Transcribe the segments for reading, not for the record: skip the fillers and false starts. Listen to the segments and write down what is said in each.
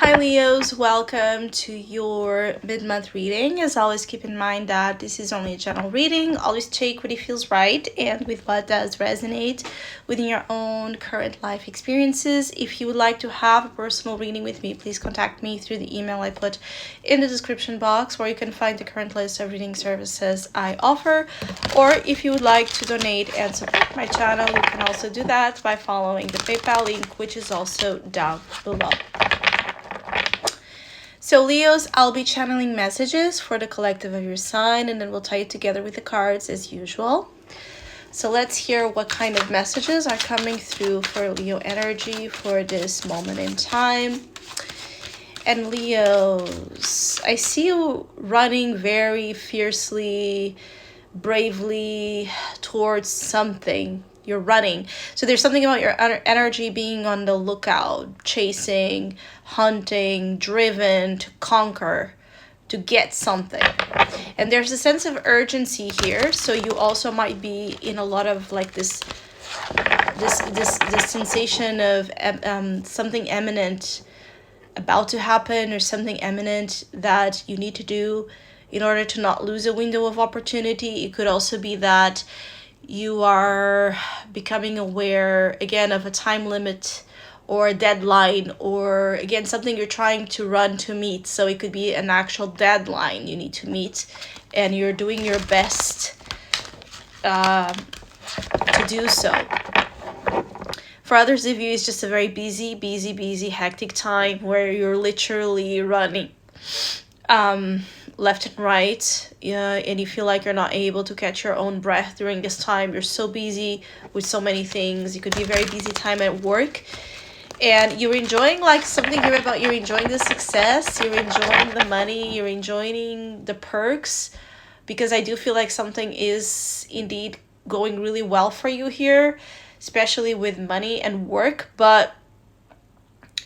Hi Leos, welcome to your mid-month reading. As always, keep in mind that this is only a general reading. Always take what feels right and with what does resonate within your own current life experiences. If you would like to have a personal reading with me, please contact me through the email I put in the description box, where you can find the current list of reading services I offer. Or if you would like to donate and support my channel, you can also do that by following the PayPal link, which is also down below. So Leos, I'll be channeling messages for the collective of your sign, and then we'll tie it together with the cards as usual. So let's hear what kind of messages are coming through for Leo energy for this moment in time. And Leos, I see you running very fiercely, bravely towards something. You're running. So there's something about your energy being on the lookout, chasing, hunting, driven to conquer, to get something. And there's a sense of urgency here. So you also might be in a lot of like this sensation of something imminent about to happen, or something imminent that you need to do in order to not lose a window of opportunity. It could also be that you are becoming aware again of a time limit or a deadline, or again something you're trying to run to meet. So it could be an actual deadline you need to meet, and you're doing your best to do so. For others of you, it's just a very busy, hectic time where you're literally running left and right, and you feel like you're not able to catch your own breath during this time. You're so busy with so many things. It could be a very busy time at work, and you're enjoying like something here about you're enjoying the success, you're enjoying the money, you're enjoying the perks, because I do feel like something is indeed going really well for you here, especially with money and work, but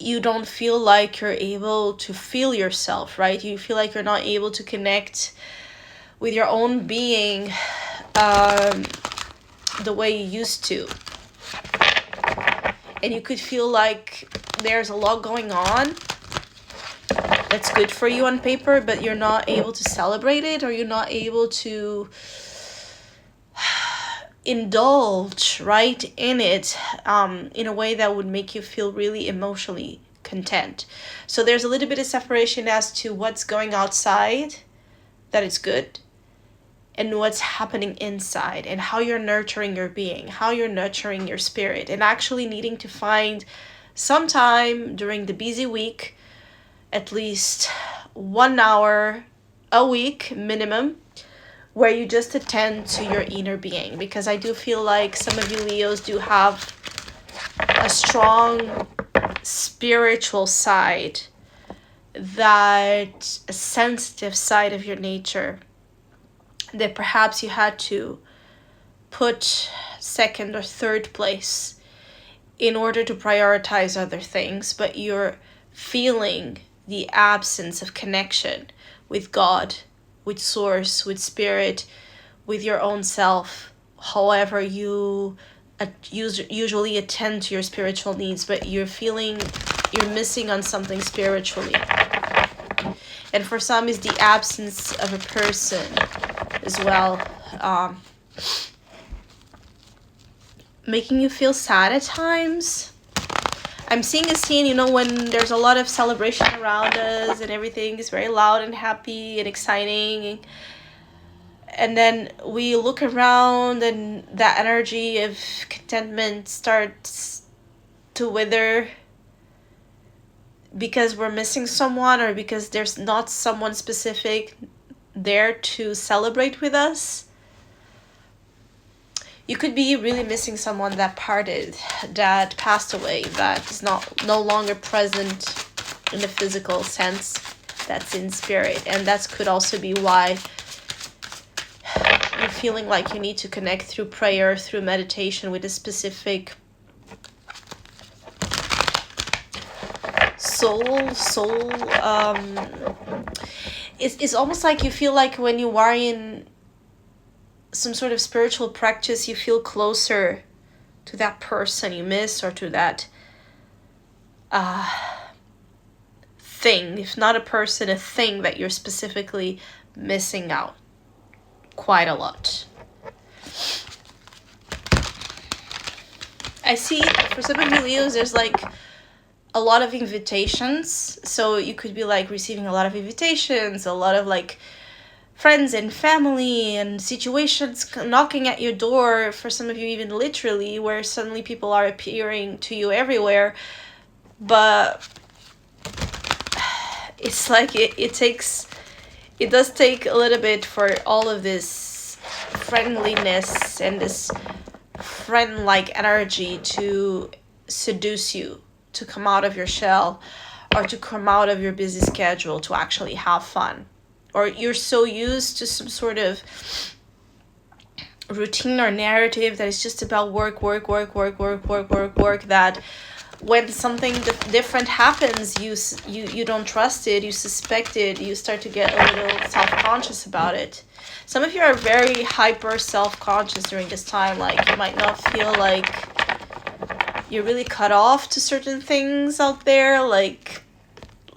you don't feel like you're able to feel yourself, right? You feel like you're not able to connect with your own being the way you used to. And you could feel like there's a lot going on that's good for you on paper, but you're not able to celebrate it, or you're not able to indulge right in it in a way that would make you feel really emotionally content. So there's a little bit of separation as to what's going outside that is good, and what's happening inside, and how you're nurturing your being, how you're nurturing your spirit, and actually needing to find some time during the busy week, at least 1 hour a week minimum, where you just attend to your inner being. Because I do feel like some of you Leos do have a strong spiritual side, that a sensitive side of your nature that perhaps you had to put second or third place in order to prioritize other things, but you're feeling the absence of connection with God, with source, with spirit, with your own self, however you usually attend to your spiritual needs, but you're feeling you're missing on something spiritually. And for some, is the absence of a person as well, making you feel sad at times. I'm seeing a scene, when there's a lot of celebration around us and everything is very loud and happy and exciting. And then we look around and that energy of contentment starts to wither, because we're missing someone, or because there's not someone specific there to celebrate with us. You could be really missing someone that parted, that passed away, that is no longer present in the physical sense, that's in spirit. And that could also be why you're feeling like you need to connect through prayer, through meditation, with a specific soul. It's almost like you feel like when you are in some sort of spiritual practice, you feel closer to that person you miss, or to that thing, if not a person, a thing that you're specifically missing out quite a lot. I see for some of you Leos, there's like a lot of invitations. So you could be like receiving a lot of invitations, a lot of like friends and family and situations knocking at your door, for some of you even literally, where suddenly people are appearing to you everywhere. But it's like it does take a little bit for all of this friendliness and this friend-like energy to seduce you, to come out of your shell, or to come out of your busy schedule to actually have fun. Or you're so used to some sort of routine or narrative that is just about work, that when something different happens, you don't trust it, you suspect it, you start to get a little self-conscious about it. Some of you are very hyper self-conscious during this time. Like, you might not feel like you're really cut off to certain things out there, like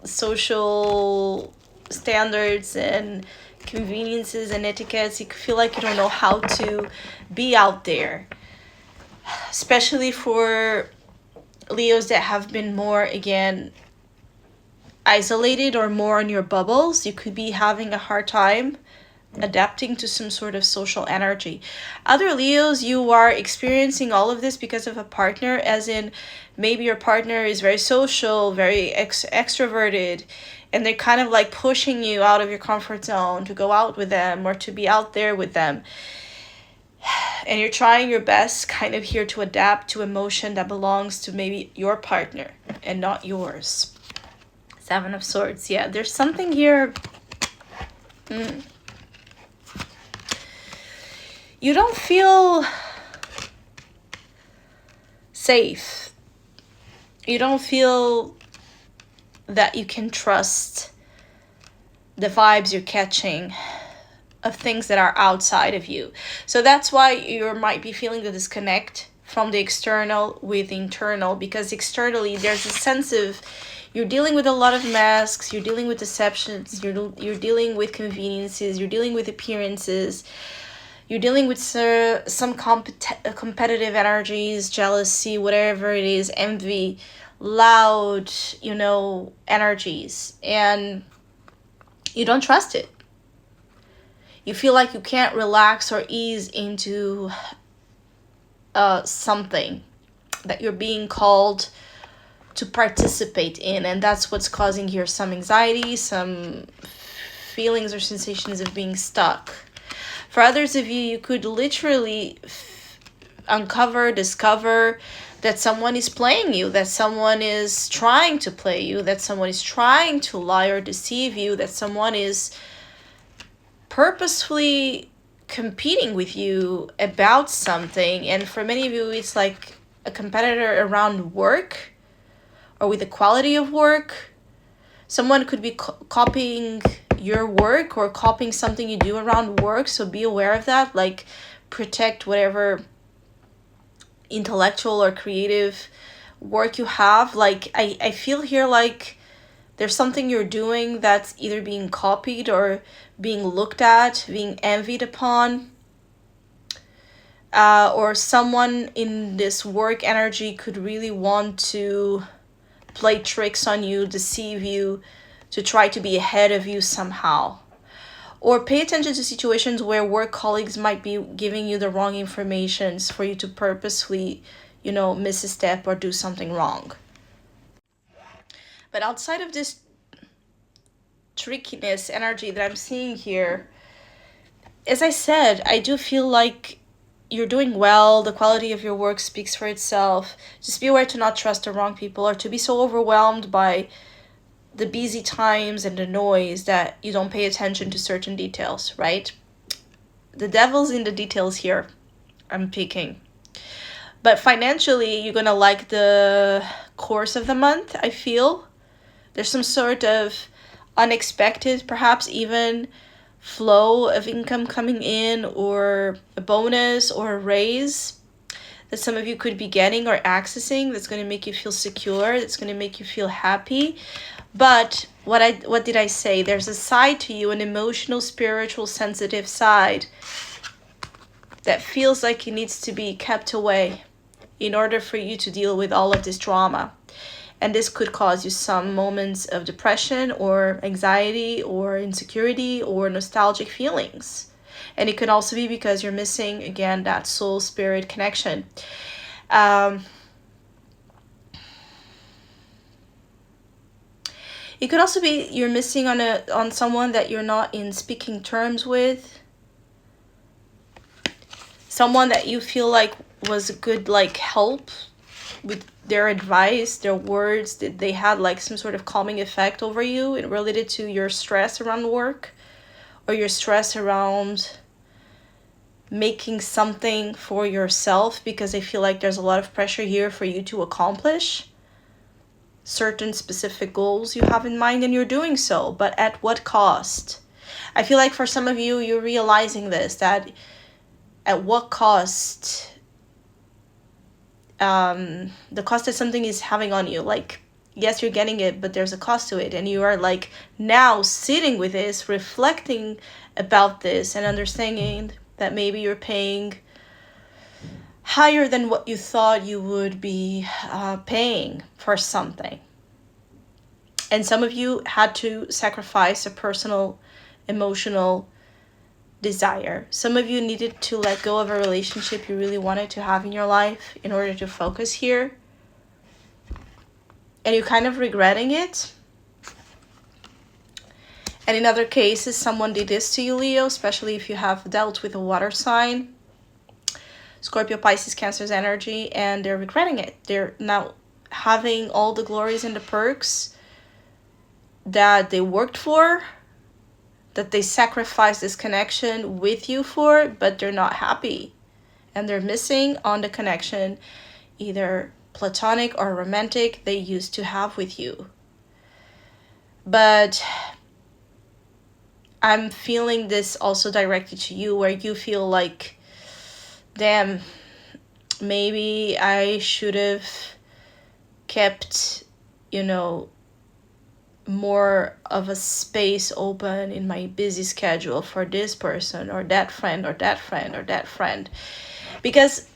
social standards and conveniences and etiquettes. You feel like you don't know how to be out there, especially for Leos that have been more, again, isolated or more in your bubbles. You could be having a hard time adapting to some sort of social energy. Other Leos, you are experiencing all of this because of a partner, as in maybe your partner is very social, very extroverted, and they're kind of like pushing you out of your comfort zone to go out with them or to be out there with them. And you're trying your best kind of here to adapt to emotion that belongs to maybe your partner and not yours. Seven of Swords. Yeah, there's something here. You don't feel safe. You don't feel that you can trust the vibes you're catching of things that are outside of you. So that's why you might be feeling the disconnect from the external with the internal, because externally there's a sense of you're dealing with a lot of masks, you're dealing with deceptions, you're dealing with conveniences, you're dealing with appearances, you're dealing with some competitive energies, jealousy, whatever it is, envy, loud, energies, and you don't trust it. You feel like you can't relax or ease into something that you're being called to participate in, and that's what's causing here some anxiety, some feelings or sensations of being stuck. For others of you, you could literally discover that someone is playing you, that someone is trying to play you, that someone is trying to lie or deceive you, that someone is purposefully competing with you about something. And for many of you, it's like a competitor around work or with the quality of work. Someone could be copying your work or copying something you do around work, so be aware of that. Like, protect whatever intellectual or creative work you have. Like, I feel here like there's something you're doing that's either being copied or being looked at, being envied upon, or someone in this work energy could really want to play tricks on you, deceive you, to try to be ahead of you somehow. Or pay attention to situations where work colleagues might be giving you the wrong information for you to purposefully, miss a step or do something wrong. But outside of this trickiness energy that I'm seeing here, as I said, I do feel like you're doing well. The quality of your work speaks for itself. Just be aware to not trust the wrong people or to be so overwhelmed by the busy times and the noise that you don't pay attention to certain details, right? The devil's in the details here, I'm picking. But financially, you're gonna like the course of the month, I feel. There's some sort of unexpected, perhaps even flow of income coming in, or a bonus or a raise that some of you could be getting or accessing, that's going to make you feel secure, that's going to make you feel happy. But what did I say? There's a side to you, an emotional, spiritual, sensitive side that feels like it needs to be kept away in order for you to deal with all of this drama. And this could cause you some moments of depression or anxiety or insecurity or nostalgic feelings. And it could also be because you're missing, again, that soul spirit connection. It could also be you're missing on someone that you're not in speaking terms with. Someone that you feel like was a good help with their advice, their words, that they had some sort of calming effect over you and related to your stress around work or your stress around making something for yourself, because I feel like there's a lot of pressure here for you to accomplish certain specific goals you have in mind, and you're doing so, but at what cost? I feel like for some of you, you're realizing this, that at what cost, the cost that something is having on you. Yes, you're getting it, but there's a cost to it, and you are now sitting with this, reflecting about this, and understanding that maybe you're paying higher than what you thought you would be paying for something. And some of you had to sacrifice a personal, emotional desire. Some of you needed to let go of a relationship you really wanted to have in your life in order to focus here. And you're kind of regretting it. And in other cases, someone did this to you, Leo, especially if you have dealt with a water sign. Scorpio, Pisces, Cancer's energy, and they're regretting it. They're now having all the glories and the perks that they worked for, that they sacrificed this connection with you for, but they're not happy. And they're missing on the connection, either platonic or romantic, they used to have with you. But I'm feeling this also directed to you, where you feel like, damn, maybe I should have kept, more of a space open in my busy schedule for this person or that friend or that friend or that friend. Because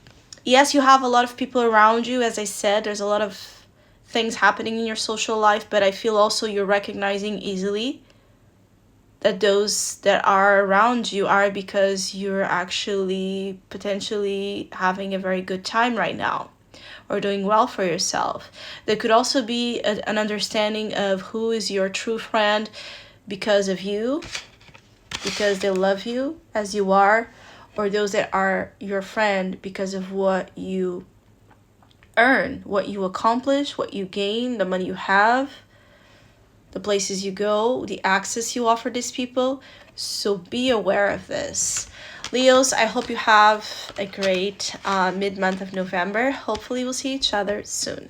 yes, you have a lot of people around you. As I said, there's a lot of things happening in your social life, but I feel also you're recognizing easily that those that are around you are because you're actually potentially having a very good time right now or doing well for yourself. There could also be an understanding of who is your true friend because of you, because they love you as you are, or those that are your friend because of what you earn, what you accomplish, what you gain, the money you have, the places you go, the access you offer these people. So be aware of this. Leos, I hope you have a great mid-month of November. Hopefully we'll see each other soon.